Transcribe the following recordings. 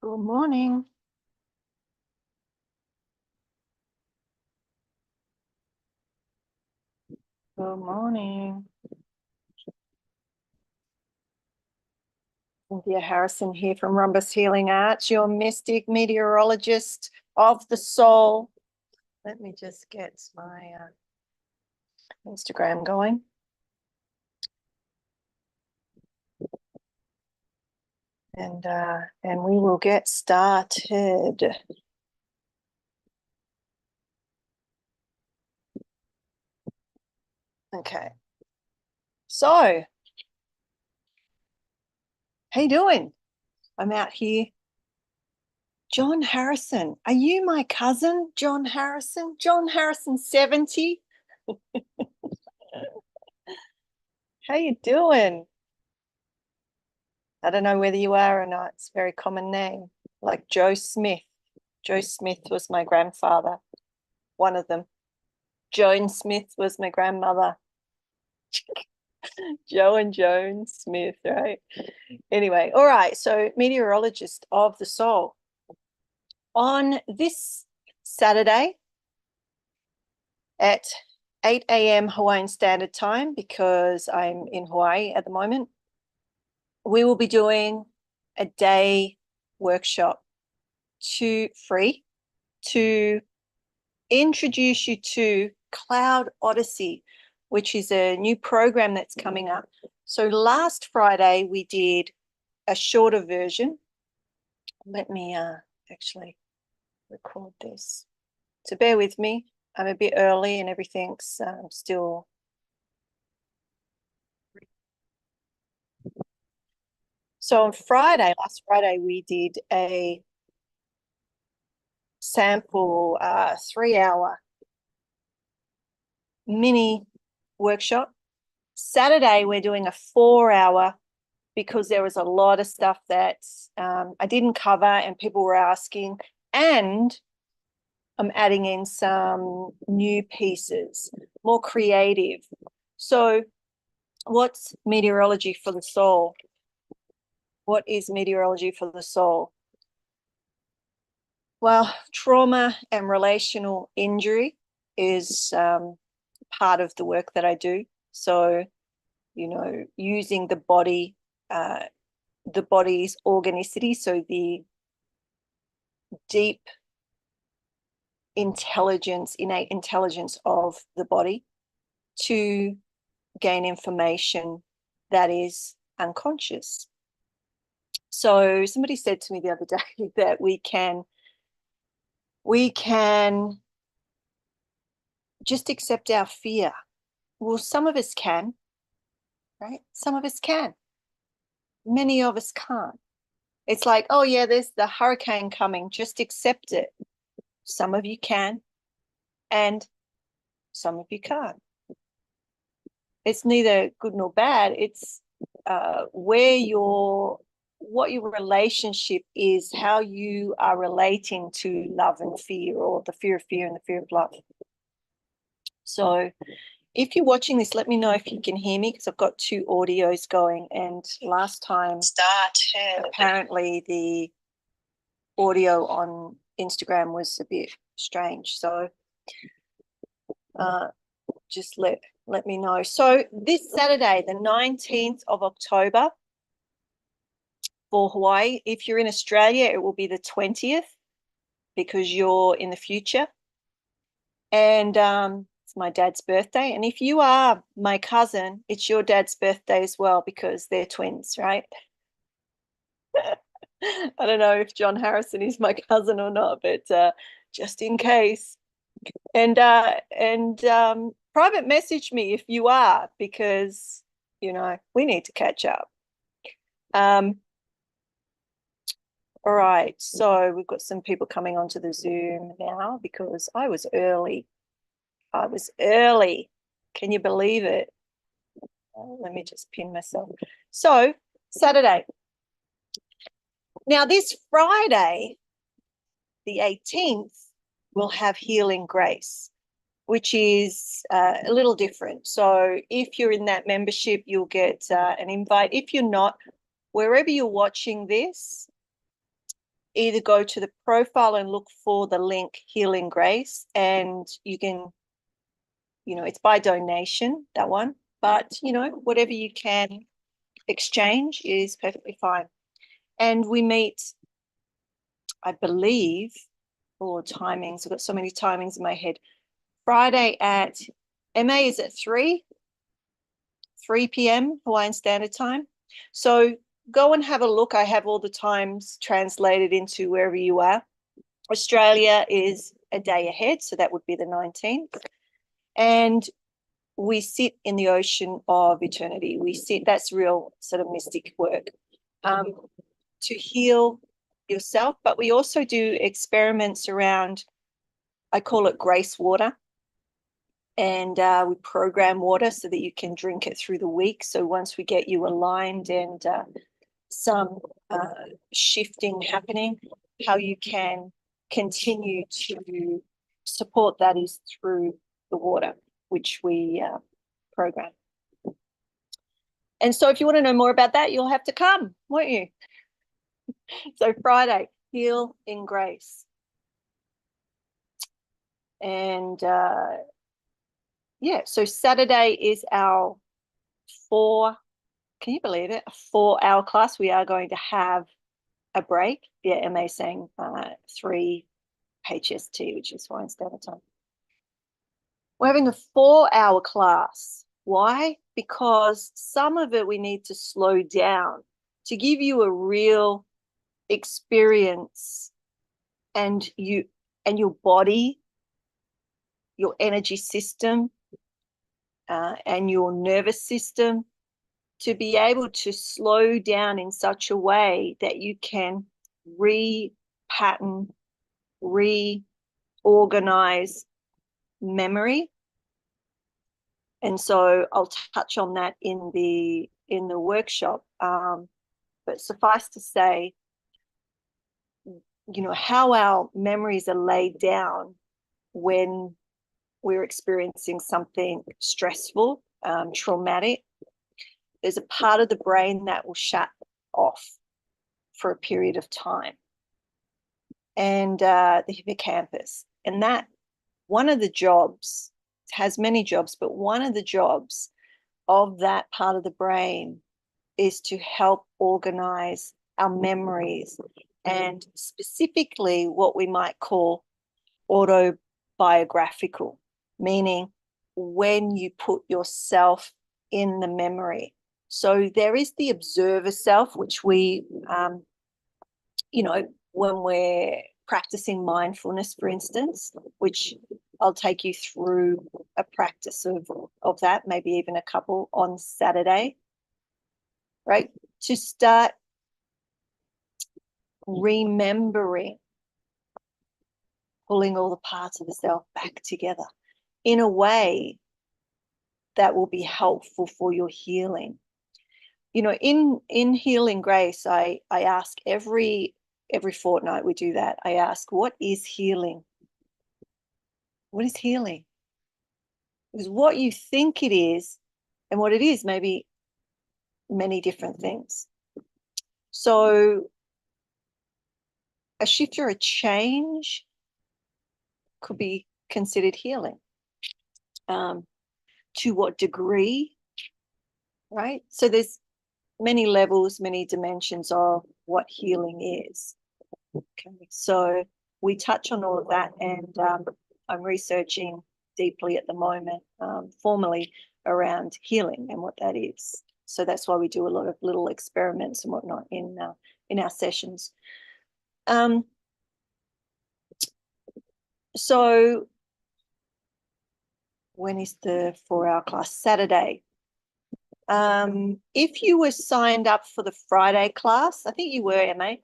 Good morning. Good morning. Cynthia Harrison here from Rhombus Healing Arts, your mystic meteorologist of the soul. Let me just get my Instagram going. And we will get started. Okay. So, how you doing? I'm out here. John Harrison. Are you my cousin, John Harrison? John Harrison 70. How you doing? I don't know whether you are or not. It's a very common name, like Joe Smith. Joe Smith was my grandfather, one of them. Joan Smith was my grandmother. Joe and Joan Smith, right? Anyway, all right. So, meteorologist of the soul. On this Saturday at 8 a.m. Hawaiian Standard Time, because I'm in Hawaii at the moment, we will be doing a day workshop free to introduce you to Cloud Odyssey, which is a new program that's coming up. So last Friday, we did a shorter version. Let me actually record this. So bear with me. I'm a bit early and everything's still. So on Friday, last Friday, we did a sample 3-hour mini workshop. Saturday, we're doing a 4-hour because there was a lot of stuff that I didn't cover and people were asking. And I'm adding in some new pieces, more creative. So what's meteorology for the soul? What is meteorology for the soul? Well, trauma and relational injury is part of the work that I do. So, using the body, the body's organicity, so the deep intelligence, innate intelligence of the body to gain information that is unconscious. So somebody said to me the other day that we can just accept our fear. Well, some of us can, right? Some of us can. Many of us can't. It's like, oh yeah, there's the hurricane coming, just accept it. Some of you can, and some of you can't. It's neither good nor bad. It's what your relationship is, how you are relating to love and fear, or the fear of fear and the fear of love. So if you're watching this, let me know if you can hear me, because I've got 2 audios going, and last time apparently the audio on Instagram was a bit strange. So just let me know. So this Saturday, the 19th of October for Hawaii. If you're in Australia, it will be the 20th because you're in the future. And it's my dad's birthday. And if you are my cousin, it's your dad's birthday as well because they're twins, right? I don't know if John Harrison is my cousin or not, but just in case. And private message me if you are, because, we need to catch up. All right, so we've got some people coming onto the Zoom now because I was early. Can you believe it? Let me just pin myself. So Saturday. Now this Friday, the 18th, we'll have Healing Grace, which is a little different. So if you're in that membership, you'll get an invite. If you're not, wherever you're watching this, either go to the profile and look for the link Healing Grace, and you can, it's by donation, that one, but, whatever you can exchange is perfectly fine. And we meet, I believe, timings. I've got so many timings in my head. Friday at MA is at 3 p.m. Hawaiian Standard Time. So go and have a look. I have all the times translated into wherever you are. Australia is a day ahead, so that would be the 19th. And we sit in the ocean of eternity. That's real sort of mystic work to heal yourself. But we also do experiments around, I call it grace water. And we program water so that you can drink it through the week. So once we get you aligned and some shifting happening, how you can continue to support that is through the water, which we program. And so if you want to know more about that, you'll have to come, won't you? So Friday, Heal in Grace. And so Saturday is our can you believe it? A 4-hour class. We are going to have a break. Yeah, MA saying 3 HST, which is Hawaiian Standard Time. We're having a 4-hour class. Why? Because some of it we need to slow down to give you a real experience and your body, your energy system, and your nervous system to be able to slow down in such a way that you can repattern, reorganize memory. And so I'll touch on that in the workshop. But suffice to say, how our memories are laid down when we're experiencing something stressful, traumatic. There's a part of the brain that will shut off for a period of time. And the hippocampus. And that, one of the jobs, has many jobs, but one of the jobs of that part of the brain is to help organize our memories, and specifically what we might call autobiographical, meaning when you put yourself in the memory. So there is the observer self, which we, when we're practicing mindfulness, for instance, which I'll take you through a practice of that, maybe even a couple on Saturday, right? To start remembering, pulling all the parts of the self back together in a way that will be helpful for your healing. In Healing Grace, I ask every fortnight we do that. I ask, what is healing? What is healing? Because what you think it is and what it is may be many different things. So a shift or a change could be considered healing. To what degree, right? So there's many levels, many dimensions of what healing is. Okay, so we touch on all of that, and I'm researching deeply at the moment, formally, around healing and what that is. So that's why we do a lot of little experiments and whatnot in our sessions. So when is the 4-hour class? Saturday. If you were signed up for the Friday class, I think you were, MA,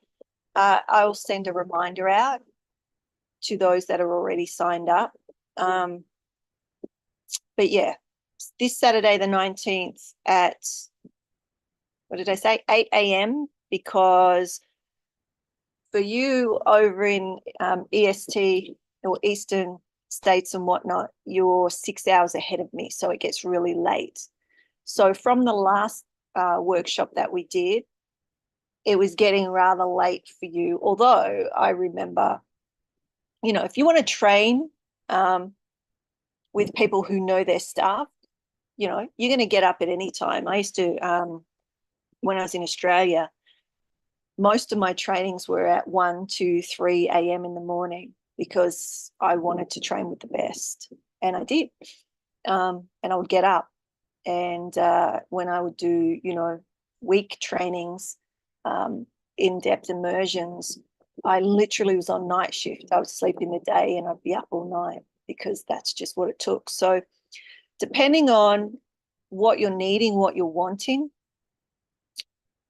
I will send a reminder out to those that are already signed up. But yeah, this Saturday, the 19th at, what did I say, 8 a.m., because for you over in EST or Eastern States and whatnot, you're 6 hours ahead of me, so it gets really late. So from the last workshop that we did, it was getting rather late for you. Although I remember, if you want to train with people who know their stuff, you're going to get up at any time. I used to, when I was in Australia, most of my trainings were at 1, 2, 3 a.m. in the morning because I wanted to train with the best. And I did. And I would get up. And when I would do, week trainings, in-depth immersions, I literally was on night shift. I would sleep in the day and I'd be up all night because that's just what it took. So depending on what you're needing, what you're wanting,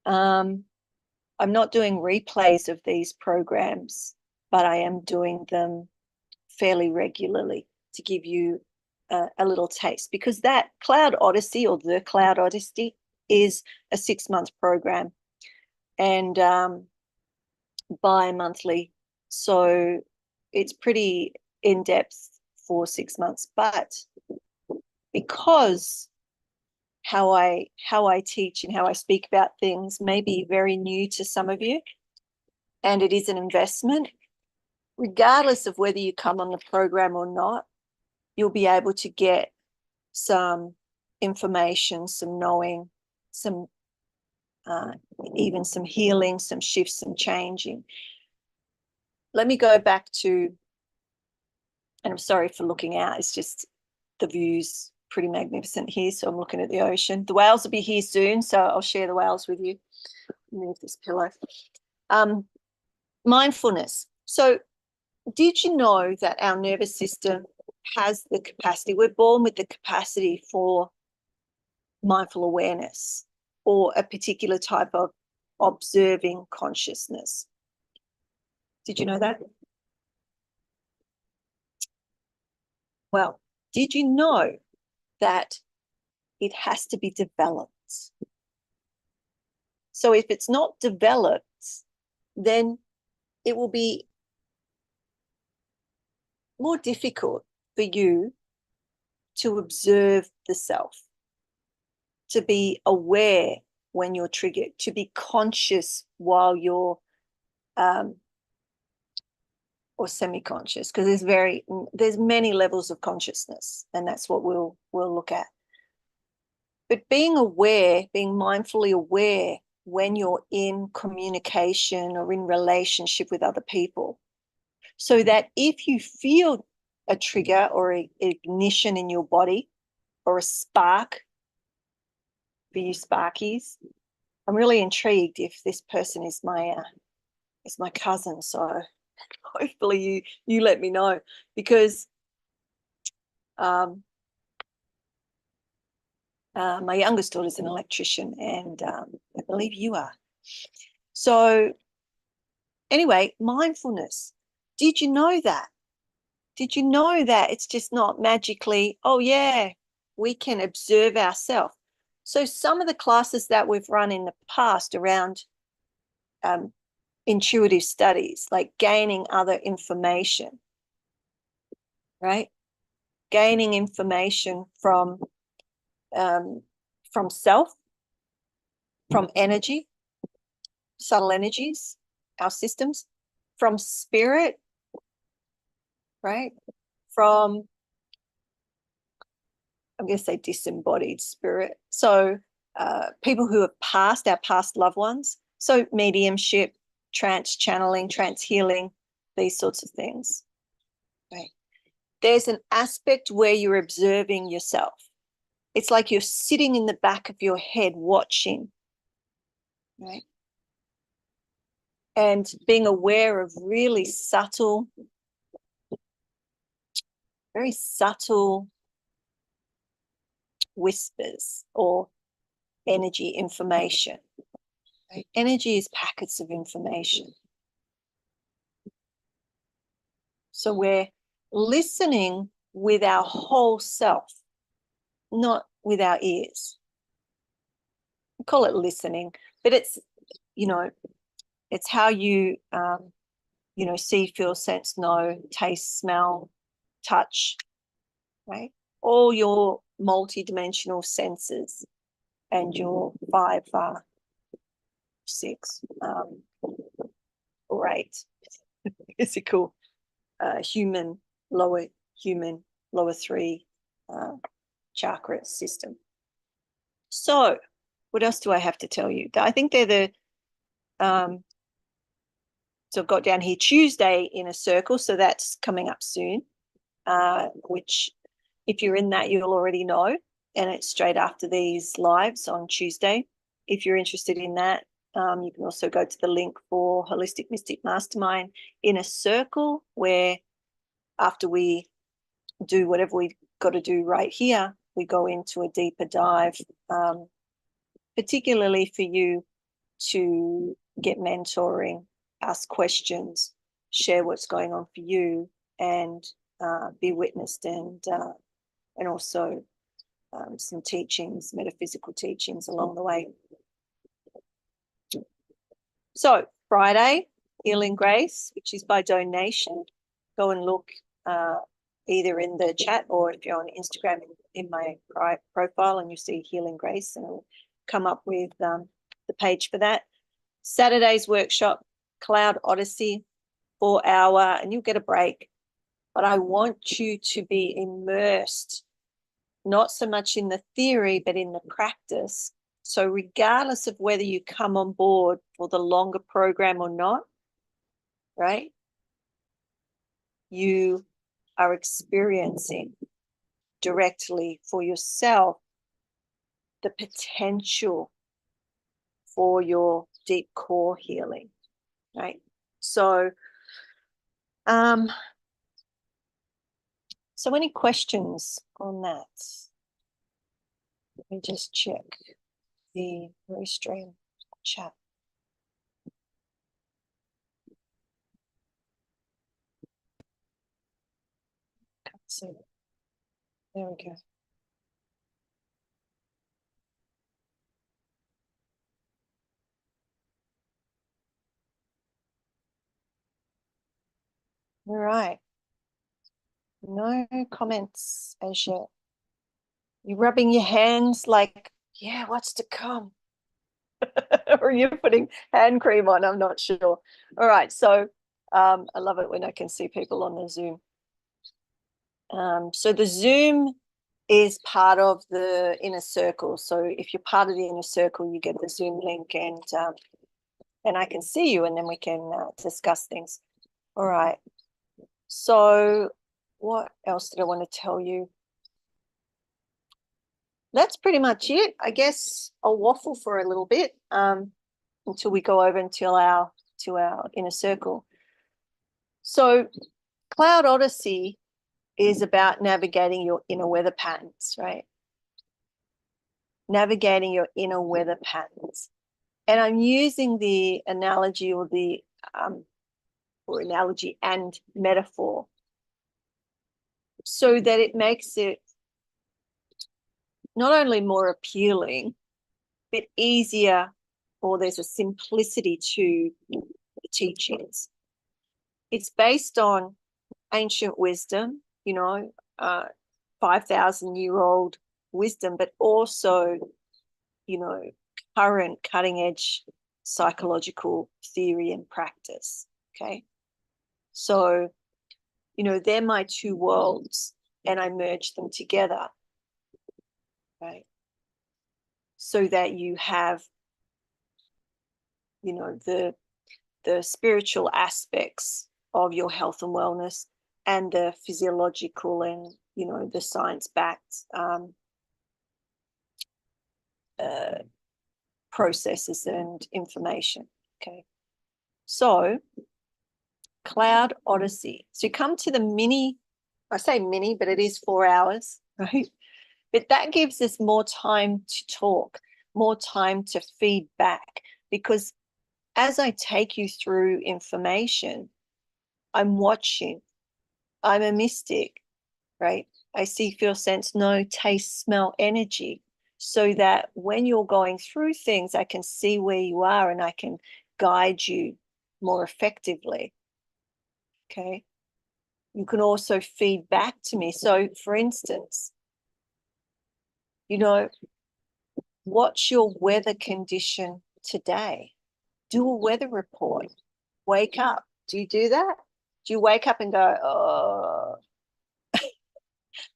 I'm not doing replays of these programs, but I am doing them fairly regularly to give you a little taste, because that Cloud Odyssey, or the Cloud Odyssey, is a 6-month program and bi-monthly. So it's pretty in-depth for 6 months. But because how I teach and how I speak about things may be very new to some of you, and it is an investment, regardless of whether you come on the program or not, you'll be able to get some information, some knowing, some even some healing, some shifts, some changing. Let me go back to, and I'm sorry for looking out, it's just the view's pretty magnificent here, so I'm looking at the ocean. The whales will be here soon, so I'll share the whales with you. Move this pillow. Mindfulness. So did you know that our nervous system has the capacity, we're born with the capacity for mindful awareness, or a particular type of observing consciousness? Did you know that? Well, did you know that it has to be developed? So if it's not developed, then it will be more difficult for you to observe the self, to be aware when you're triggered, to be conscious while you're or semi-conscious, because there's many levels of consciousness, and that's what we'll look at. But being aware, being mindfully aware when you're in communication or in relationship with other people, so that if you feel a trigger or an ignition in your body or a spark, for you sparkies, I'm really intrigued if this person is my cousin, so hopefully you let me know, because my youngest daughter's an electrician, and I believe you are. So anyway, mindfulness. Did you know that? Did you know that it's just not magically, oh yeah, we can observe ourselves? So some of the classes that we've run in the past around intuitive studies, like gaining other information, right? Gaining information from self, from energy, subtle energies, our systems, from spirit, right? From, I'm going to say disembodied spirit. So people who have passed, our past loved ones. So mediumship, trance channeling, trance healing, these sorts of things. Right. There's an aspect where you're observing yourself. It's like you're sitting in the back of your head watching, right? And being aware of really subtle, very subtle whispers or energy information. Right? Energy is packets of information. So we're listening with our whole self, not with our ears. We call it listening, but it's, it's how you, see, feel, sense, know, taste, smell, touch, right? All your multidimensional senses and your 5 6 or 8 physical, human, lower 3 chakra system. So what else do I have to tell you? I think they're the so I've got down here Tuesday inner circle, so that's coming up soon, which if you're in that, you'll already know, and it's straight after these lives on Tuesday. If you're interested in that, you can also go to the link for Holistic Mystic Mastermind Inner Circle, where after we do whatever we've got to do right here, we go into a deeper dive, particularly for you to get mentoring, ask questions, share what's going on for you, and be witnessed, and also some teachings, metaphysical teachings along the way. So Friday, Healing Grace, which is by donation. Go and look either in the chat, or if you're on Instagram in my profile, and you see Healing Grace, and it'll come up with the page for that. Saturday's workshop, Cloud Odyssey, 4 hour, and you'll get a break. But I want you to be immersed, not so much in the theory, but in the practice. So regardless of whether you come on board for the longer program or not, right, you are experiencing directly for yourself the potential for your deep core healing, right? So, so any questions on that? Let me just check the Restream chat. Can't see it. There we go. All right. No comments as yet. You're rubbing your hands like, yeah, what's to come? Or you're putting hand cream on, I'm not sure. All right, so I love it when I can see people on the Zoom. So the Zoom is part of the inner circle. So if you're part of the inner circle, you get the Zoom link, and I can see you, and then we can discuss things. All right. So what else did I want to tell you? That's pretty much it. I guess I'll waffle for a little bit until we go over to our inner circle. So Cloud Odyssey is about navigating your inner weather patterns, right? Navigating your inner weather patterns. And I'm using the analogy or analogy and metaphor so that it makes it not only more appealing, but easier, or there's a simplicity to the teachings. It's based on ancient wisdom, 5,000-year-old wisdom, but also, current cutting-edge psychological theory and practice, okay? So, they're my two worlds, and I merge them together, right? So that you have, the spiritual aspects of your health and wellness, and the physiological and, the science-backed processes and information, okay? So Cloud Odyssey. So you come to the mini, I say mini, but it is 4 hours, right? But that gives us more time to talk, more time to feedback, because as I take you through information, I'm watching. I'm a mystic, right? I see, feel, sense, know, taste, smell, energy, so that when you're going through things, I can see where you are and I can guide you more effectively, okay? You can also feed back to me. So, for instance, what's your weather condition today? do a weather report. Wake up. Do you do that? Do you wake up and go, oh,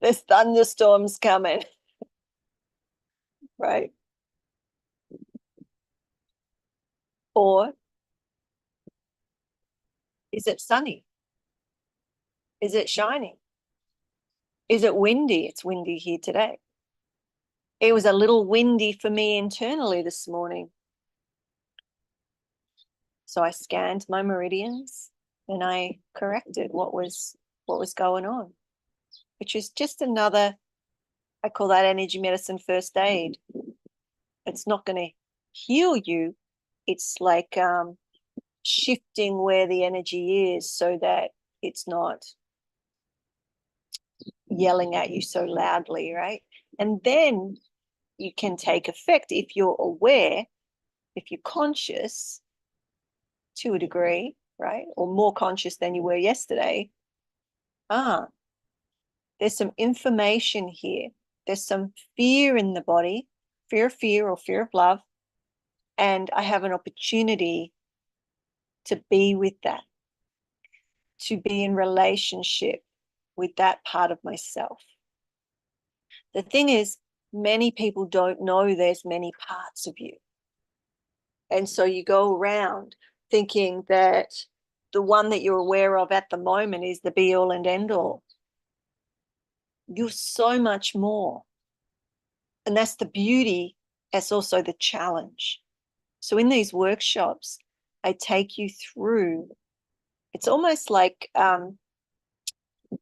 there's thunderstorms coming, right? Or is it sunny? Is it shining? Is it windy? It's windy here today. It was a little windy for me internally this morning. So I scanned my meridians and I corrected what was going on, which is just another, I call that energy medicine first aid. It's not going to heal you. It's like shifting where the energy is so that it's not yelling at you so loudly, right? And then you can take effect if you're aware, if you're conscious to a degree, right? Or more conscious than you were yesterday. There's some information here. There's some fear in the body, fear of fear or fear of love. And I have an opportunity to be with that, to be in relationship with that part of myself. The thing is, many people don't know there's many parts of you. And so you go around thinking that the one that you're aware of at the moment is the be all and end all. You're so much more. And that's the beauty. That's also the challenge. So in these workshops, I take you through, it's almost like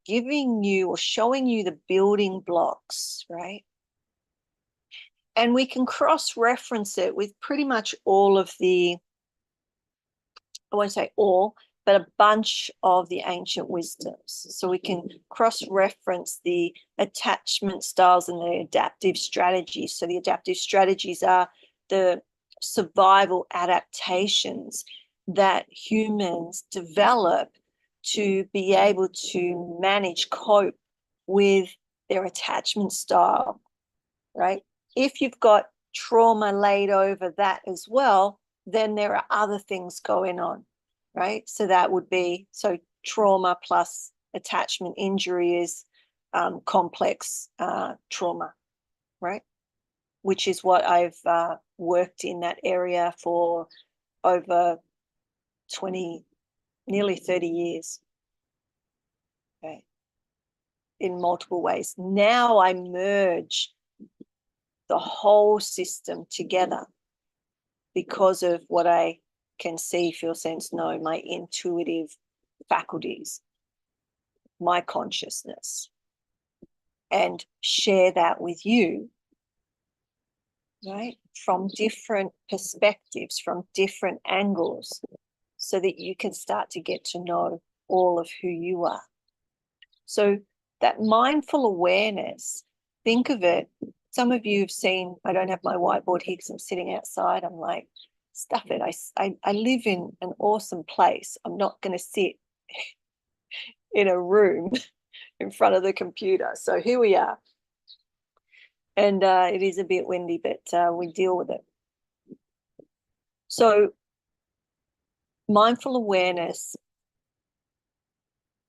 giving you or showing you the building blocks, right? And we can cross-reference it with pretty much all of the, I won't say all, but a bunch of the ancient wisdoms. So we can cross-reference the attachment styles and the adaptive strategies. So the adaptive strategies are the survival adaptations that humans develop to be able to manage, cope with their attachment style, right? If you've got trauma laid over that as well, then there are other things going on, right? So that would be, so trauma plus attachment injury is complex trauma, right? Which is what I've worked in that area for over 20, nearly 30 years, okay, in multiple ways. Now I merge the whole system together because of what I can see, feel, sense, know, my intuitive faculties, my consciousness, and share that with you, right? From different perspectives, from different angles, so that you can start to get to know all of who you are. So that mindful awareness, think of it. Some of you have seen, I don't have my whiteboard here because I'm sitting outside. I'm like, stuff it. I live in an awesome place. I'm not going to sit in a room in front of the computer. So here we are. And it is a bit windy, but we deal with it. So mindful awareness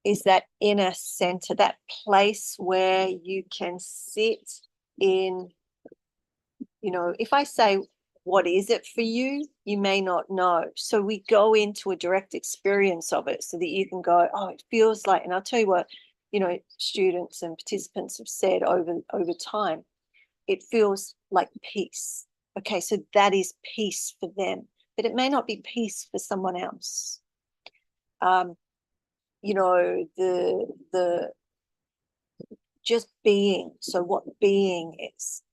is that inner center, that place where you can sit in, you know, if I say, what is it for you? You may not know. So we go into a direct experience of it so that you can go, oh, it feels like, and I'll tell you what, you know, students and participants have said over time, it feels like peace. Okay, so that is peace for them, but it may not be peace for someone else. You know, the just being. So what being is,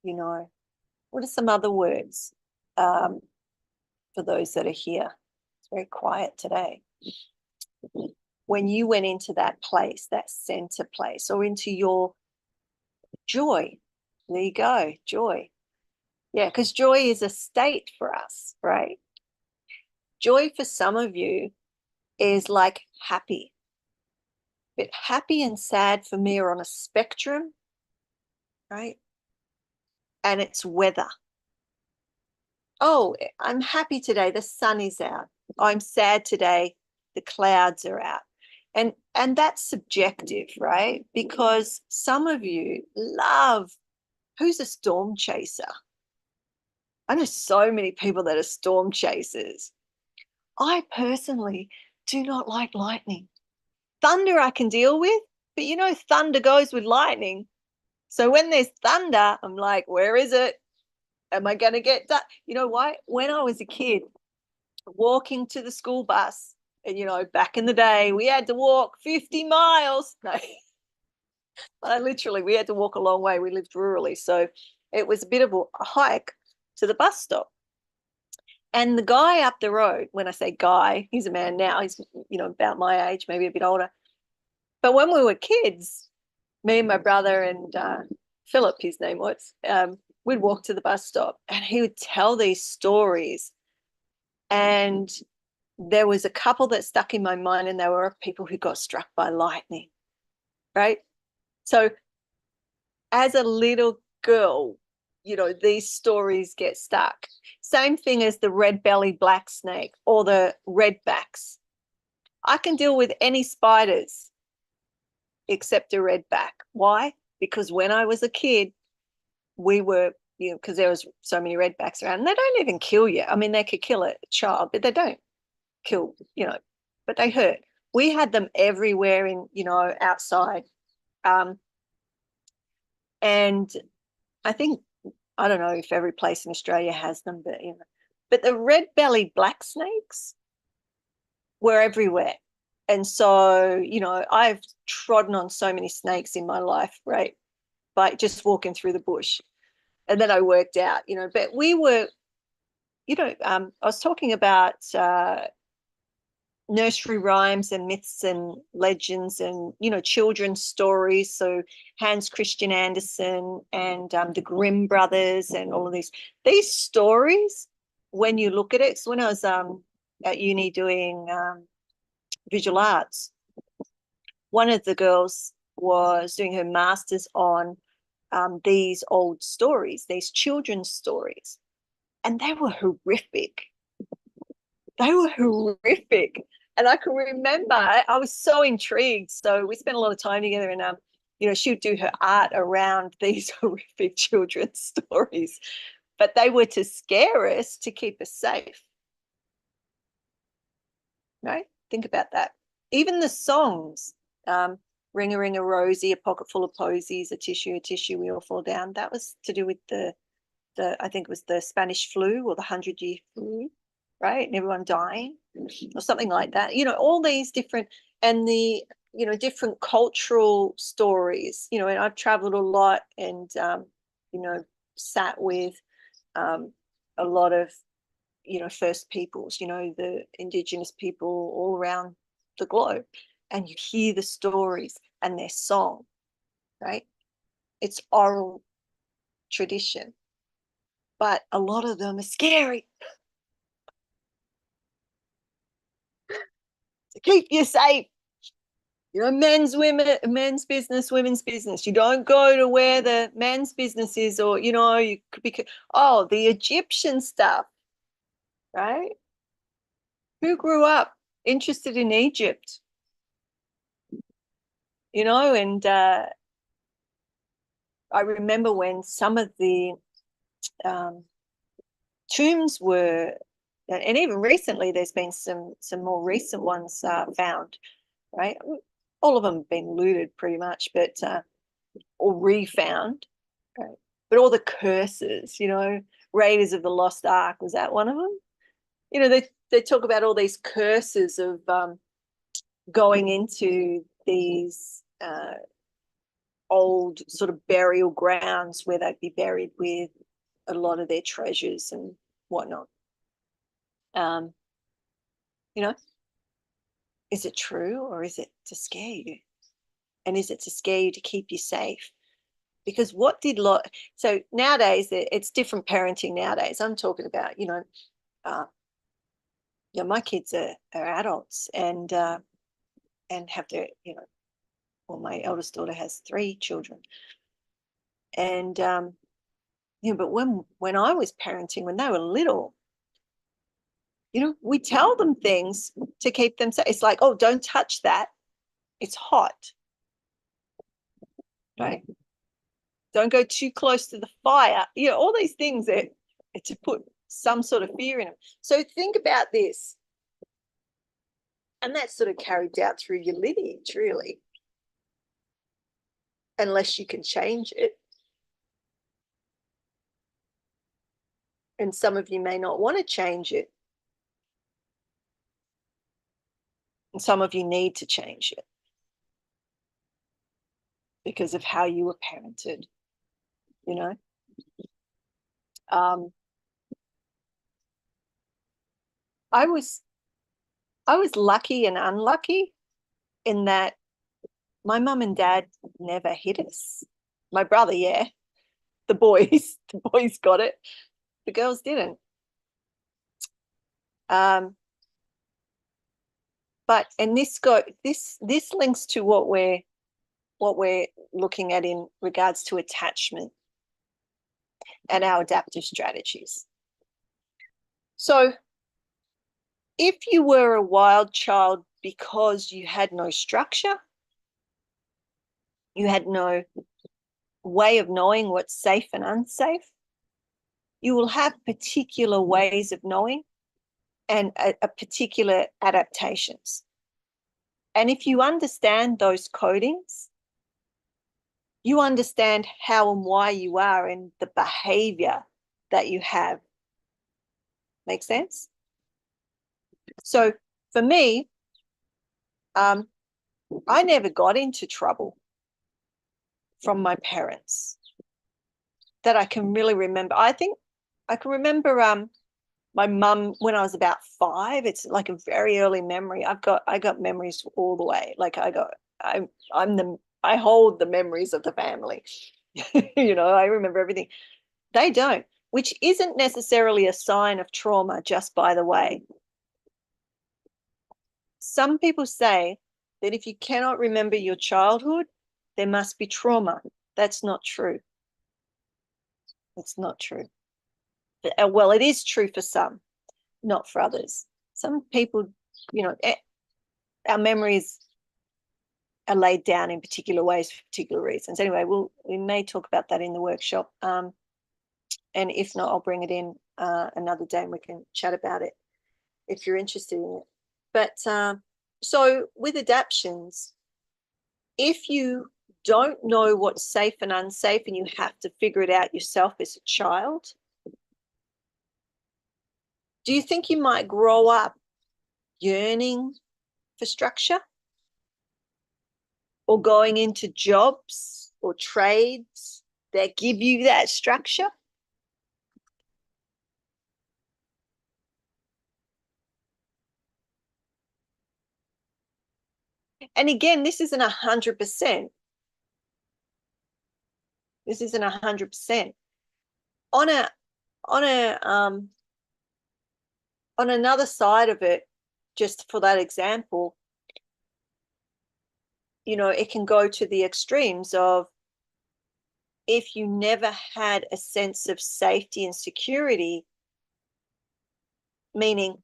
you know, what are some other words for those that are here? It's very quiet today. When you went into that place, that center place, or into your joy, there you go, joy. Yeah, because joy is a state for us, right? Joy for some of you is like happy. But happy and sad for me are on a spectrum, right? And it's weather. Oh, I'm happy today, the sun is out. I'm sad today, the clouds are out. And that's subjective, right? Because some of you love, who's a storm chaser? I know so many people that are storm chasers. I personally do not like lightning. Thunder I can deal with, but thunder goes with lightning. So when there's thunder, I'm like, where is it? Am I going to get that? You know why? When I was a kid, walking to the school bus, and back in the day, we had to walk 50 miles. No, we had to walk a long way. We lived rurally. So it was a bit of a hike to the bus stop. And the guy up the road, when I say guy, he's a man now, he's, about my age, maybe a bit older. But when we were kids, me and my brother and Philip, his name was, we'd walk to the bus stop and he would tell these stories. And there was a couple that stuck in my mind, and they were people who got struck by lightning, right? So as a little girl, these stories get stuck. Same thing as the red-bellied black snake or the redbacks. I can deal with any spiders except a redback. Why? Because when I was a kid, we were, because there was so many redbacks around, and they don't even kill you. I mean, they could kill a child, but they don't kill, but they hurt. We had them everywhere in, outside. And I think, I don't know if every place in Australia has them, but the red-bellied black snakes were everywhere. And so, I've trodden on so many snakes in my life, right? By just walking through the bush. And then I worked out, but we were, I was talking about nursery rhymes and myths and legends and children's stories. So Hans Christian Andersen and the Grimm brothers and all of these stories, when you look at it. So when I was at uni doing visual arts, one of the girls was doing her master's on these old stories, these children's stories, and they were horrific. They were horrific. And I can remember, I was so intrigued. So we spent a lot of time together, and she would do her art around these horrific children's stories, but they were to scare us, to keep us safe. Right? Think about that. Even the songs, Ring a Ring a Rosie, A Pocket Full of Posies, A Tissue, We All Fall Down. That was to do with the I think it was the Spanish flu or the 100-year flu, right? And everyone dying or something like that. All these different, and the, different cultural stories, and I've traveled a lot and, sat with a lot of, First Peoples, the Indigenous people all around the globe. And you hear the stories and their song, right? It's oral tradition, but a lot of them are scary. To keep you safe. Men's business, women's business. You don't go to where the men's business is, or, you could be, the Egyptian stuff, right? Who grew up interested in Egypt? And I remember when some of the tombs were, and even recently, there's been some more recent ones found, right? All of them have been looted pretty much, but or refound, right? But all the curses, Raiders of the Lost Ark, was that one of them? They talk about all these curses of going into these old sort of burial grounds where they'd be buried with a lot of their treasures and whatnot. Is it true, or is it to scare you? And is it to scare you to keep you safe? Because so nowadays it's different parenting nowadays. I'm talking about, my kids are adults and have their, well, my eldest daughter has 3 children, and but when I was parenting, when they were little, we tell them things to keep them safe. It's like, oh, don't touch that. It's hot. Right? Don't go too close to the fire. All these things that to put some sort of fear in them. So think about this. And that's sort of carried out through your lineage, really. Unless you can change it. And some of you may not want to change it. And some of you need to change it because of how you were parented, I was lucky and unlucky in that my mum and dad never hit us. My brother, yeah. The boys got it. The girls didn't. But and this links to what we're looking at in regards to attachment and our adaptive strategies. So if you were a wild child because you had no structure, you had no way of knowing what's safe and unsafe, you will have particular ways of knowing and a particular adaptations. And if you understand those codings, you understand how and why you are and the behavior that you have. Make sense? So for me, I never got into trouble from my parents that I can really remember. I think I can remember my mum when I was about 5. It's like a very early memory. I got memories all the way. Like I hold the memories of the family. I remember everything. They don't, which isn't necessarily a sign of trauma, just by the way. Some people say that if you cannot remember your childhood, there must be trauma. That's not true. It's not true. Well, it is true for some, not for others. Some people, our memories are laid down in particular ways for particular reasons. Anyway, we may talk about that in the workshop. And if not, I'll bring it in another day and we can chat about it if you're interested in it. But so with adaptions, if you don't know what's safe and unsafe and you have to figure it out yourself as a child, do you think you might grow up yearning for structure or going into jobs or trades that give you that structure? And again, this isn't 100%. This isn't 100%. On another side of it, just for that example, it can go to the extremes of if you never had a sense of safety and security, meaning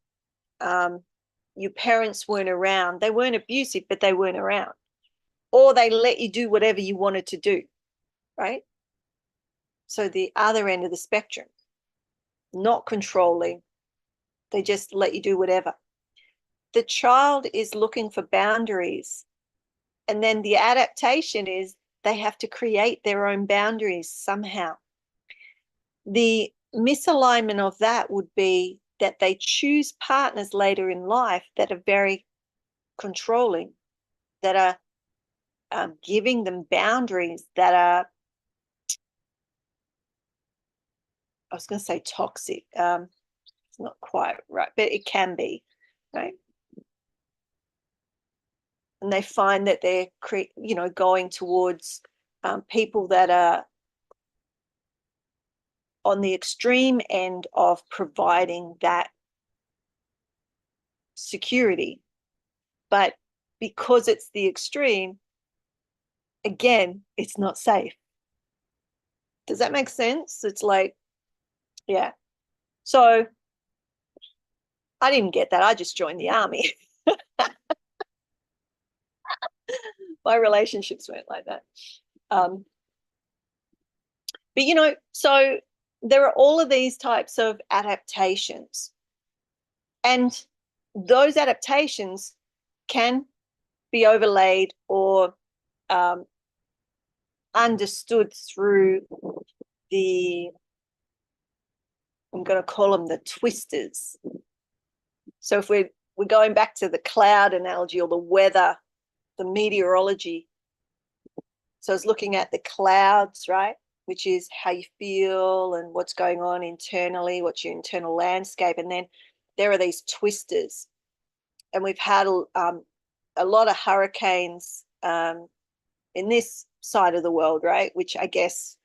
your parents weren't around, they weren't abusive, but they weren't around, or they let you do whatever you wanted to do, right? So the other end of the spectrum, not controlling, they just let you do whatever. The child is looking for boundaries, and then the adaptation is they have to create their own boundaries somehow. The misalignment of that would be that they choose partners later in life that are very controlling, that are giving them boundaries that are, I was going to say toxic. It's not quite right, but it can be, right? And they find that they're, going towards people that are on the extreme end of providing that security. But because it's the extreme, again, it's not safe. Does that make sense? It's like, yeah. So I didn't get that. I just joined the army. My relationships weren't like that. But, you know, so there are all of these types of adaptations. And those adaptations can be overlaid or understood through the, I'm going to call them the twisters. So if we're going back to the cloud analogy or the weather, the meteorology. So it's looking at the clouds, right? Which is how you feel and what's going on internally, what's your internal landscape. And then there are these twisters. And we've had a lot of hurricanes in this side of the world, right? Which I guess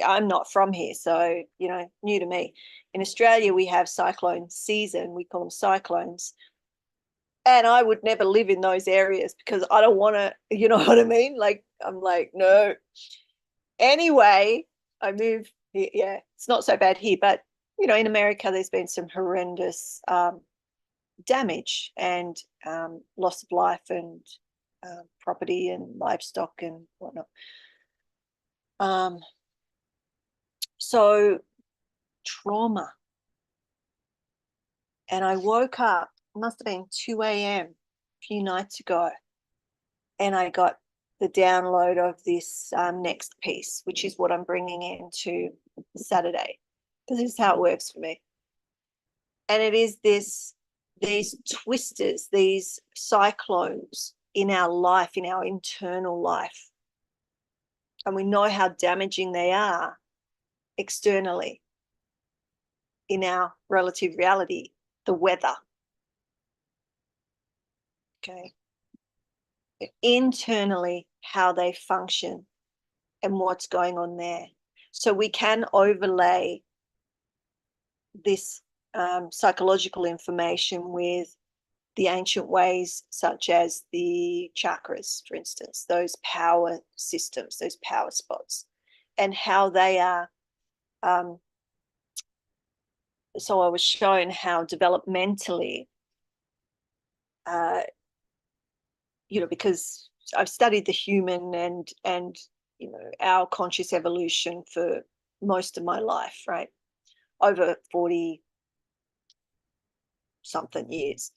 I'm not from here, so, you know, new to me. In Australia, we have cyclone season. We call them cyclones. And I would never live in those areas because I don't want to, you know what I mean? Like, I'm like, no. Anyway, I moved here. Yeah, it's not so bad here. But, you know, in America, there's been some horrendous damage and loss of life and property and livestock and whatnot. So trauma. And I woke up, it must have been 2 a.m. a few nights ago, and I got the download of this next piece, which is what I'm bringing into Saturday, because this is how it works for me. And it is these twisters, these cyclones in our life, in our internal life. And we know how damaging they are externally in our relative reality, the weather. Okay. Internally, how they function and what's going on there. So we can overlay this psychological information with the ancient ways, such as the chakras, for instance, those power systems, those power spots, and how they are. So I was shown how developmentally, you know, because I've studied the human and you know, our conscious evolution for most of my life, right? Over 40 something years.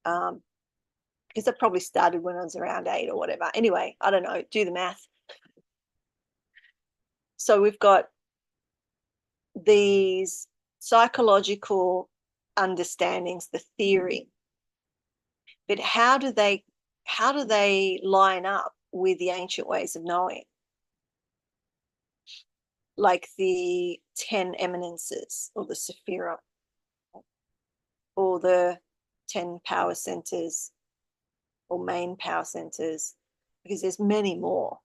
Because I probably started when I was around 8 or whatever. Anyway, I don't know, do the math. So we've got these psychological understandings, the theory, but how do they line up with the ancient ways of knowing? Like the 10 eminences or the Sephira or the 10 power centers or main power centers, because there's many more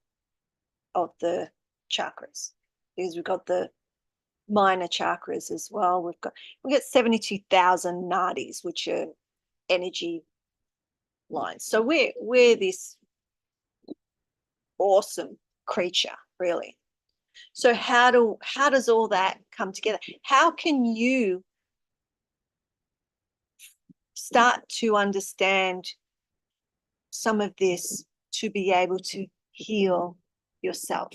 of the chakras, because we've got the minor chakras as well. We've got 72,000 nadis, which are energy lines. So we're this awesome creature, really. So how does all that come together? How can you start to understand some of this to be able to heal yourself?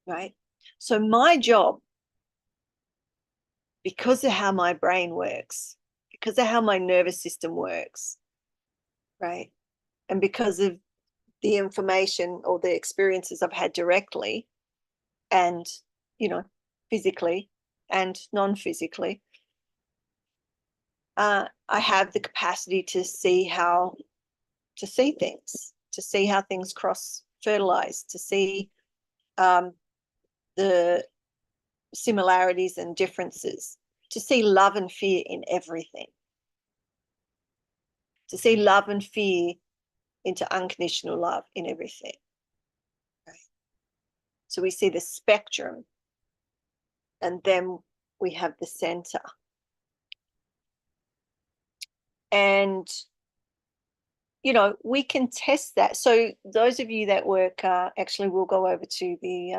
Right? So my job, because of how my brain works, because of how my nervous system works, right? And because of the information or the experiences I've had directly and, you know, physically and non-physically, I have the capacity to see things, to see how things cross-fertilize, to see the similarities and differences, to see love and fear in everything, to see love and fear into unconditional love in everything. Right? So we see the spectrum, and then we have the center. And, we can test that. So those of you that work, actually, we'll go over to the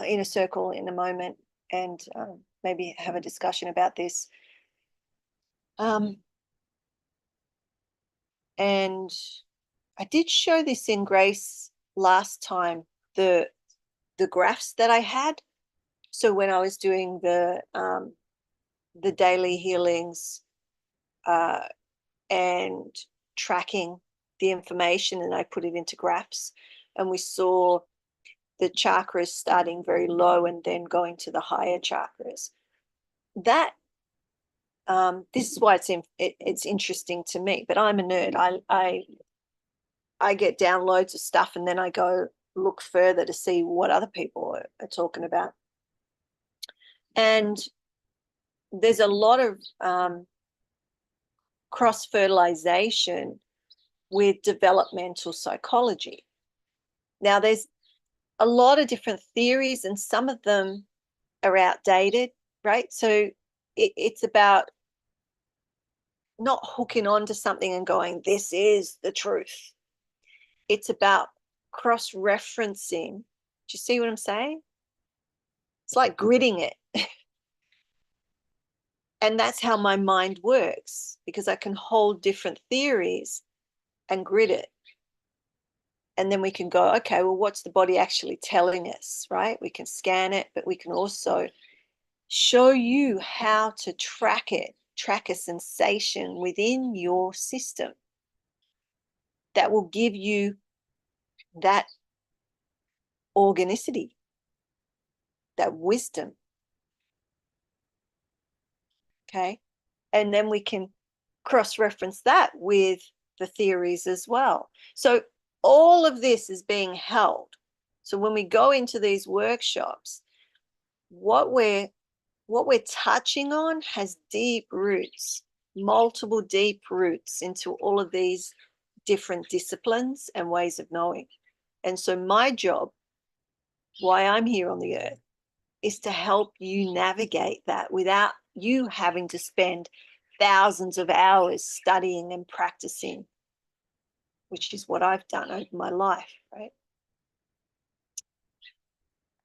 inner circle in a moment, and maybe have a discussion about this. And I did show this in Grace last time, the graphs that I had. So when I was doing the daily healings and tracking the information, and I put it into graphs, and we saw the chakras starting very low and then going to the higher chakras. That this is why it's interesting to me. But I'm a nerd. I get downloads of stuff, and then I go look further to see what other people are talking about. And there's a lot of cross-fertilization with developmental psychology. Now, there's a lot of different theories, and some of them are outdated, right? So it's about not hooking on to something and going, this is the truth. It's about cross-referencing. Do you see what I'm saying? It's like gridding it. And that's how my mind works, because I can hold different theories and grid it. And then we can go, okay, well, what's the body actually telling us, right? We can scan it, but we can also show you how to track it, track a sensation within your system that will give you that organicity, that wisdom. Okay. And then we can cross-reference that with the theories as well. So all of this is being held. So when we go into these workshops, what we're touching on has deep roots, multiple deep roots into all of these different disciplines and ways of knowing. And so my job, why I'm here on the earth, is to help you navigate that without you having to spend thousands of hours studying and practicing, which is what I've done over my life, right?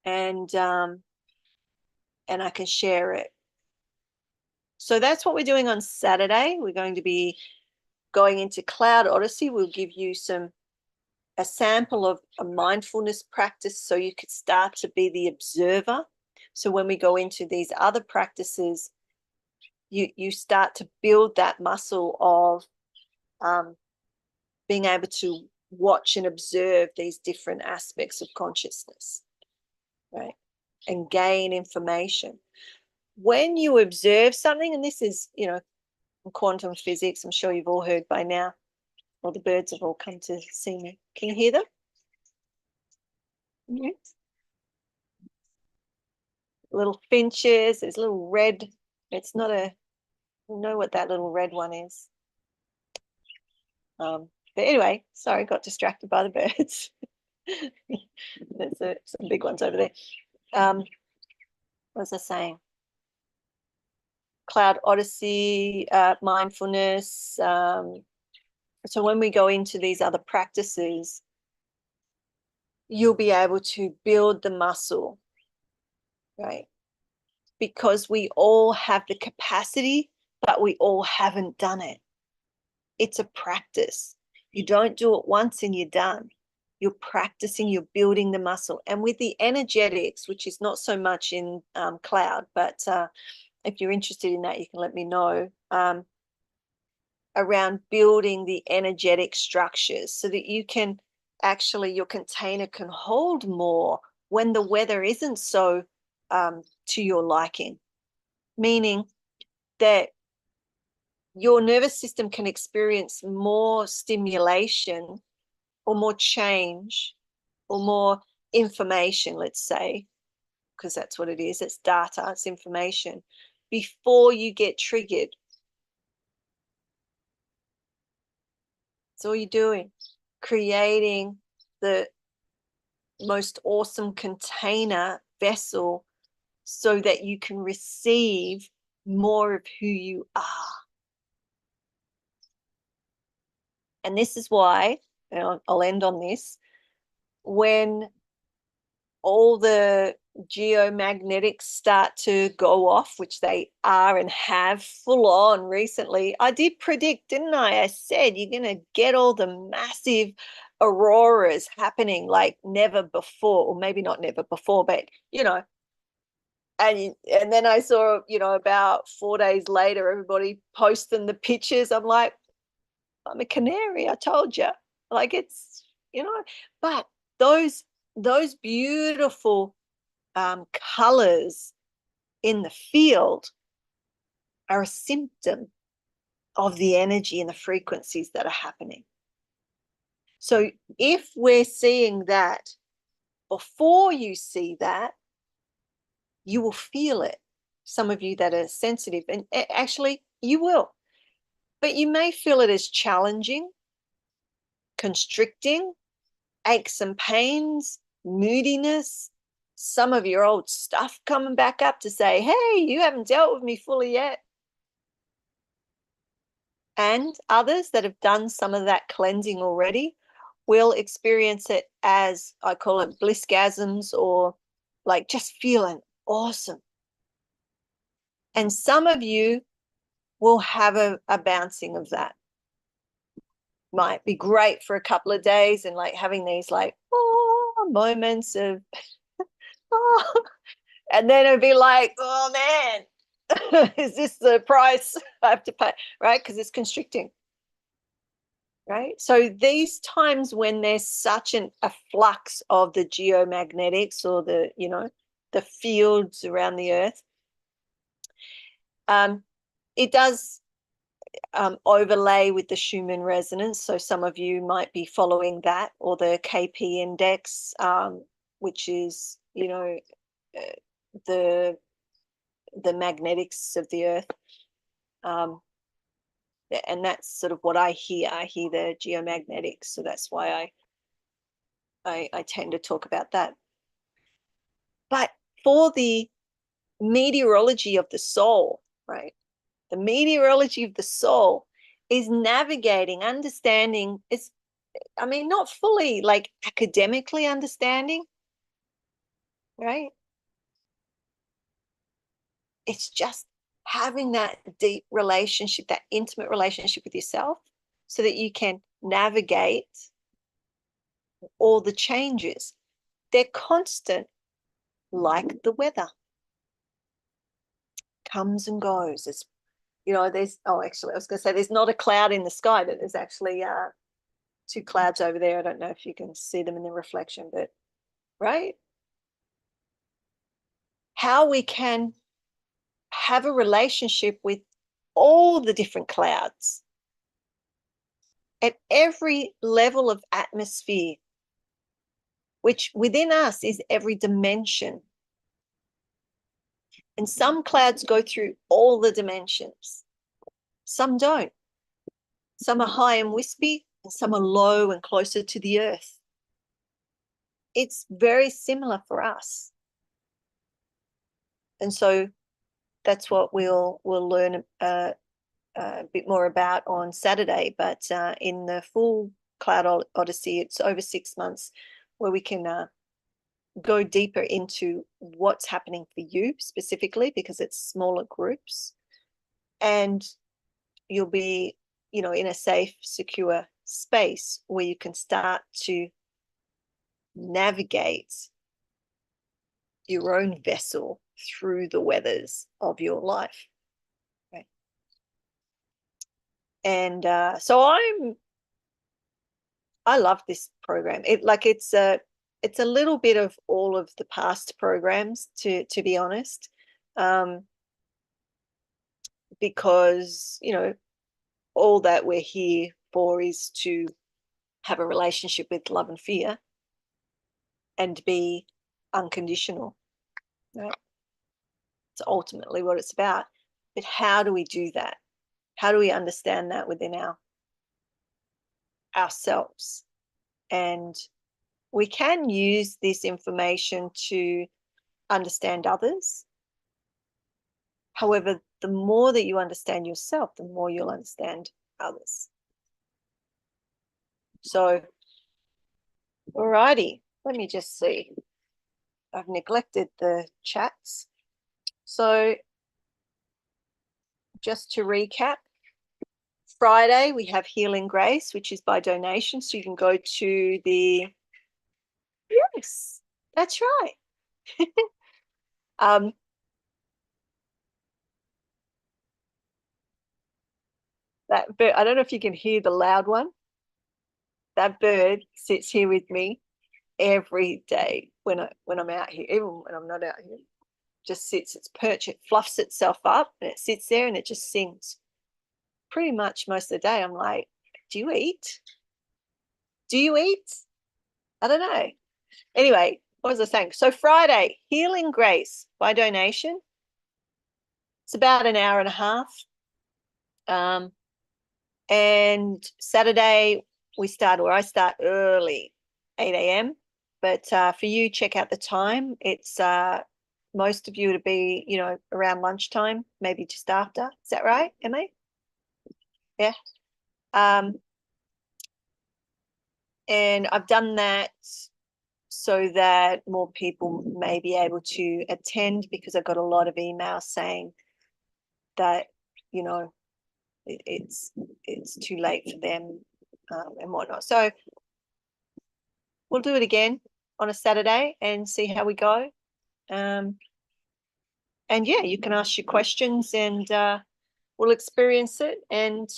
And I can share it. So that's what we're doing on Saturday. We're going to be going into Cloud Odyssey. We'll give you a sample of a mindfulness practice so you could start to be the observer. So when we go into these other practices, you start to build that muscle of being able to watch and observe these different aspects of consciousness, right? And gain information. When you observe something, and this is, quantum physics, I'm sure you've all heard by now. Well, the birds have all come to see me. Can you hear them? Mm-hmm. Little finches, there's little red. It's not I know what that little red one is. But anyway, sorry, got distracted by the birds. There's some big ones over there. What was I saying? Cloud Odyssey, mindfulness. So when we go into these other practices, you'll be able to build the muscle, right? Because we all have the capacity, but we all haven't done it. It's a practice. You don't do it once and you're done. You're practicing, you're building the muscle. And with the energetics, which is not so much in cloud, but if you're interested in that, you can let me know, around building the energetic structures so that you can actually, your container can hold more when the weather isn't so to your liking, meaning that your nervous system can experience more stimulation or more change or more information, let's say, because that's what it is. It's data, it's information, before you get triggered. That's all you're doing, creating the most awesome container vessel so that you can receive more of who you are. And this is why, and I'll end on this, when all the geomagnetics start to go off, which they are and have full on recently, I did predict, didn't I? I said you're going to get all the massive auroras happening like never before, or maybe not never before, but and then I saw, about 4 days later, everybody posting the pictures. I'm like, I'm a canary, I told you. Like it's, but those beautiful colors in the field are a symptom of the energy and the frequencies that are happening. So if we're seeing that before you see that, you will feel it. Some of you that are sensitive, and actually you will, but you may feel it as challenging, constricting, aches and pains, moodiness, some of your old stuff coming back up to say, hey, you haven't dealt with me fully yet. And others that have done some of that cleansing already will experience it as, I call it blissgasms, or like just feeling awesome. And some of you will have a bouncing of that. Might be great for a couple of days and like having these like moments of and then it'd be like, oh man, is this the price I have to pay? Right? Because it's constricting. Right. So these times when there's such a flux of the geomagnetics or the fields around the earth, it does overlay with the Schumann resonance. So some of you might be following that, or the KP index, which is, the magnetics of the earth. And that's sort of what I hear. I hear the geomagnetics. So that's why I tend to talk about that. But for the meteorology of the soul, right? The meteorology of the soul is navigating, understanding, not fully like academically understanding, right? It's just having that deep relationship, that intimate relationship with yourself, so that you can navigate all the changes. They're constant, like the weather. Comes and goes. It's, actually, I was going to say there's not a cloud in the sky, but there's actually two clouds over there. I don't know if you can see them in the reflection, but right? How we can have a relationship with all the different clouds at every level of atmosphere, which within us is every dimension. And some clouds go through all the dimensions. Some don't. Some are high and wispy, and some are low and closer to the earth. It's very similar for us. And so that's what we'll learn a bit more about on Saturday. But in the full Cloud Odyssey, it's over 6 months where we can go deeper into what's happening for you specifically, because it's smaller groups. And you'll be, in a safe, secure space where you can start to navigate your own vessel through the weathers of your life. Okay. And so I love this program. It's a little bit of all of the past programs, to be honest, because all that we're here for is to have a relationship with love and fear and be unconditional. Right? It's ultimately what it's about. But how do we do that? How do we understand that within ourselves? And we can use this information to understand others. However, the more that you understand yourself, the more you'll understand others. So, alrighty, let me just see. I've neglected the chats. So, just to recap, Friday we have Healing Grace, which is by donation. So you can go to the, yes, that's right. That bird, I don't know if you can hear the loud one. That bird sits here with me every day when I'm out here, even when I'm not out here. Just sits, its perch, it fluffs itself up and it sits there and it just sings. Pretty much most of the day, I'm like, do you eat? Do you eat? I don't know. Anyway, what was I saying? So Friday, Healing Grace by donation. It's about an hour and a half. And Saturday, I start early, 8 a.m. But for you, check out the time. It's most of you to be, around lunchtime, maybe just after. Is that right, Emma? Yeah. And I've done that so that more people may be able to attend, because I got a lot of emails saying that, it's too late for them and whatnot. So we'll do it again on a Saturday and see how we go. And yeah, you can ask your questions and we'll experience it. And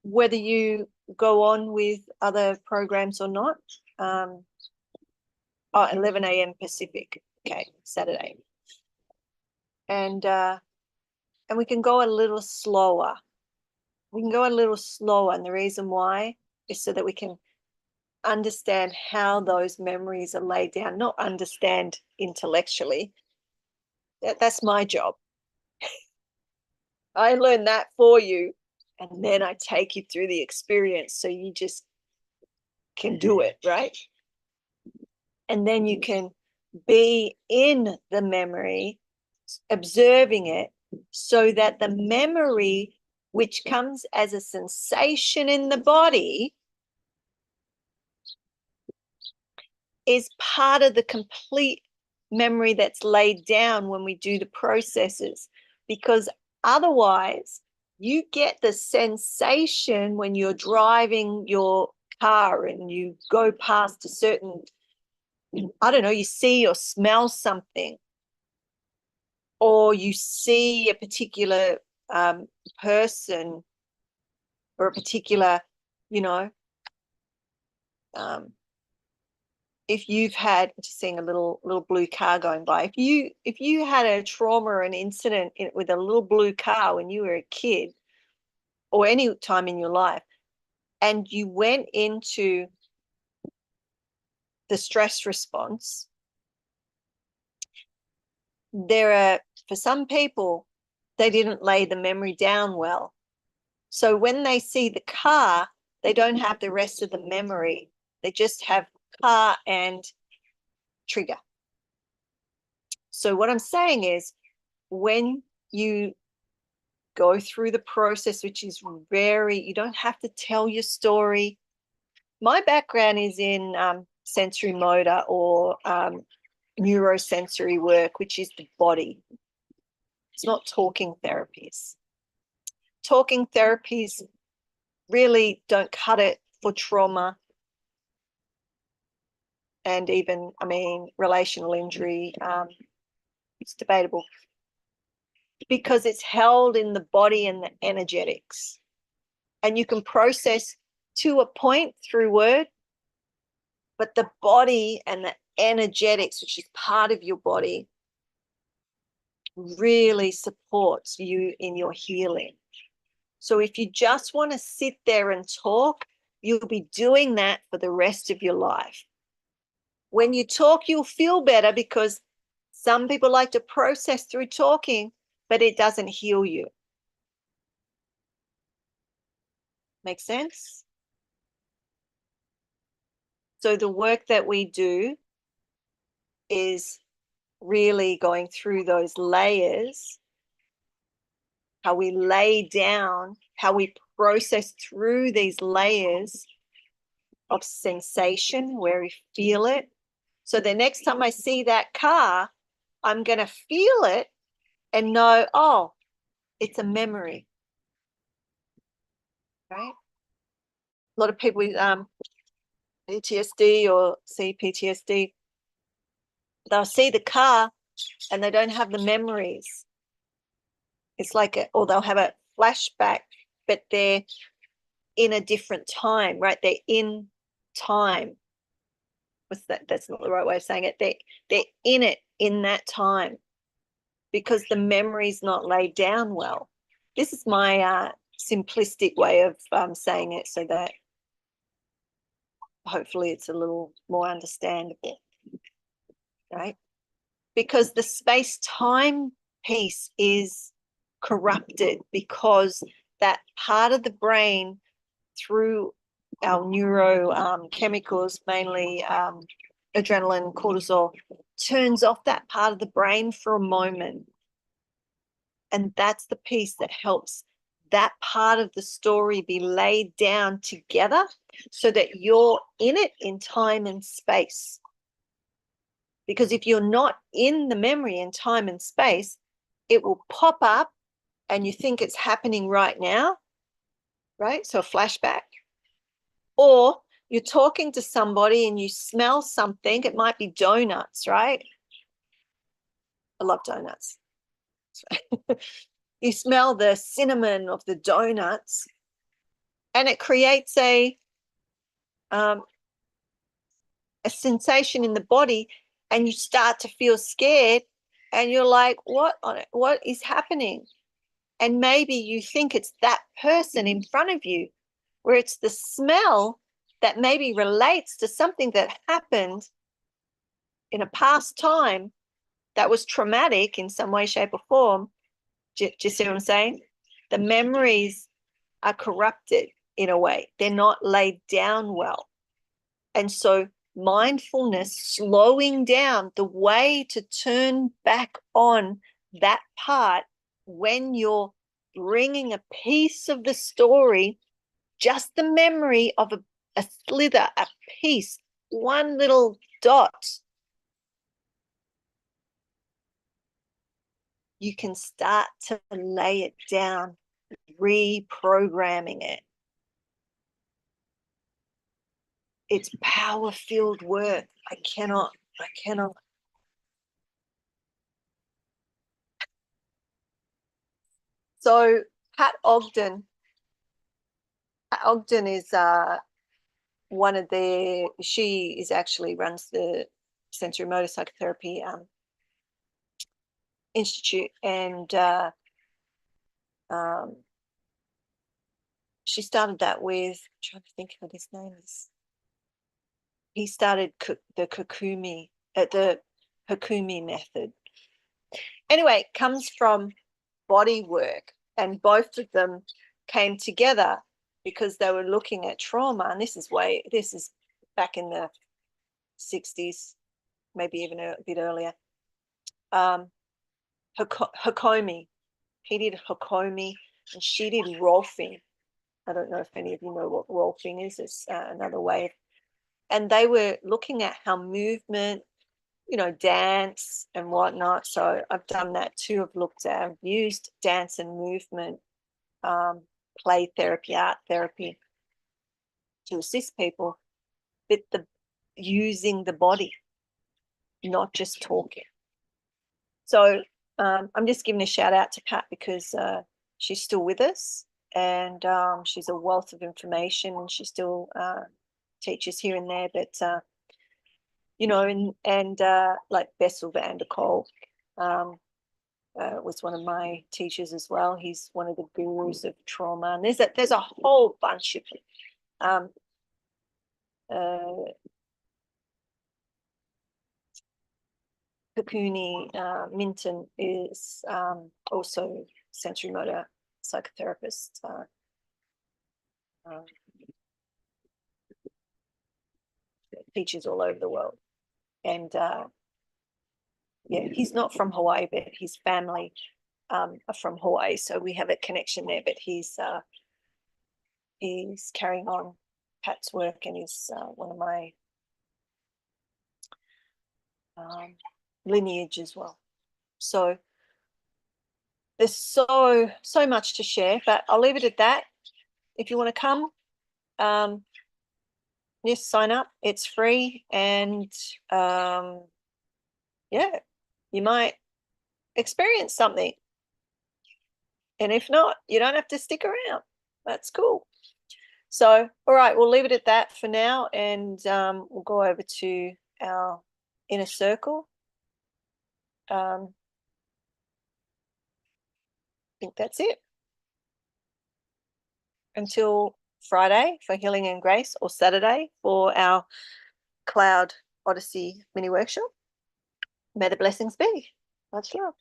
whether you go on with other programs or not, 11 a.m. Pacific, okay, Saturday. And we can go a little slower. We can go a little slower, and the reason why is so that we can understand how those memories are laid down, not understand intellectually. That's my job. I learn that for you, and then I take you through the experience so you just can do it, right? And then you can be in the memory, observing it, so that the memory, which comes as a sensation in the body, is part of the complete memory that's laid down when we do the processes. Because otherwise, you get the sensation when you're driving your car and you go past a certain, I don't know, you see or smell something, or you see a particular person or a particular, if you've had, just seeing a little blue car going by, if you had a trauma or an incident with a little blue car when you were a kid or any time in your life, and you went into the stress response, for some people, they didn't lay the memory down well. So when they see the car, they don't have the rest of the memory. They just have car and trigger. So what I'm saying is, when you go through the process, which is you don't have to tell your story. My background is in sensory motor or neurosensory work, which is the body. It's not talking therapies. Talking therapies really don't cut it for trauma and even, relational injury. It's debatable because it's held in the body and the energetics. And you can process to a point through word, but the body and the energetics, which is part of your body, really supports you in your healing. So if you just want to sit there and talk, you'll be doing that for the rest of your life. When you talk, you'll feel better, because some people like to process through talking, but it doesn't heal you. Make sense? So the work that we do is really going through those layers, how we lay down, how we process through these layers of sensation where we feel it. So the next time I see that car, I'm going to feel it and know, oh, it's a memory, right? A lot of people with PTSD or CPTSD, they'll see the car and they don't have the memories. It's like, or they'll have a flashback, but they're in a different time, right? They're in time. What's that? That's not the right way of saying it. They're in it in that time because the memory's not laid down well. This is my simplistic way of saying it so that hopefully it's a little more understandable, right? Because the space-time piece is corrupted because that part of the brain through our neurochemicals, mainly adrenaline, cortisol, turns off that part of the brain for a moment. And that's the piece that helps that part of the story be laid down together so that you're in it in time and space. Because if you're not in the memory in time and space, it will pop up and you think it's happening right now, right? So a flashback. Or you're talking to somebody and you smell something. It might be donuts, right? I love donuts. You smell the cinnamon of the donuts and it creates a sensation in the body and you start to feel scared and you're like, what is happening? And maybe you think it's that person in front of you, where it's the smell that maybe relates to something that happened in a past time that was traumatic in some way, shape, or form. Do you see what I'm saying? The memories are corrupted in a way. They're not laid down well. And so mindfulness, slowing down, the way to turn back on that part when you're bringing a piece of the story, just the memory of a slither, a piece, one little dot, you can start to lay it down, reprogramming it. It's power-filled work. I cannot. So Pat Ogden is one of she is actually runs the sensory motor psychotherapy institute, and she started that with, I'm trying to think of his name is. He started the Kokumi method. Anyway, it comes from body work, and both of them came together because they were looking at trauma, and this is back in the 60s, maybe even a bit earlier. Hakomi, he did Hakomi, and she did Rolfing. I don't know if any of you know what Rolfing is. It's another way. And they were looking at how movement, dance and whatnot. So I've done that too. I've used dance and movement, play therapy, art therapy to assist people with using the body, not just talking. So I'm just giving a shout out to Pat because she's still with us, and she's a wealth of information, and she still teaches here and there. But and like Bessel van der Kolk was one of my teachers as well. He's one of the gurus of trauma, and there's a whole bunch of Kakuni Minton is also sensory motor psychotherapist. Teaches all over the world, and yeah, he's not from Hawaii, but his family are from Hawaii, so we have a connection there. But he's carrying on Pat's work and is one of my lineage as well. So there's so much to share, but I'll leave it at that. If you want to come, just sign up. It's free, and yeah, you might experience something. And if not, you don't have to stick around. That's cool. So, all right, we'll leave it at that for now, and we'll go over to our inner circle. I think that's it. Until Friday for Healing and Grace, or Saturday for our Cloud Odyssey mini workshop. May the blessings be. Much love.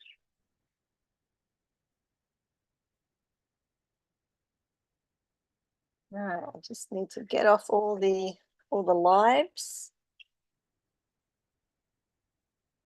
All right, I just need to get off all the lives.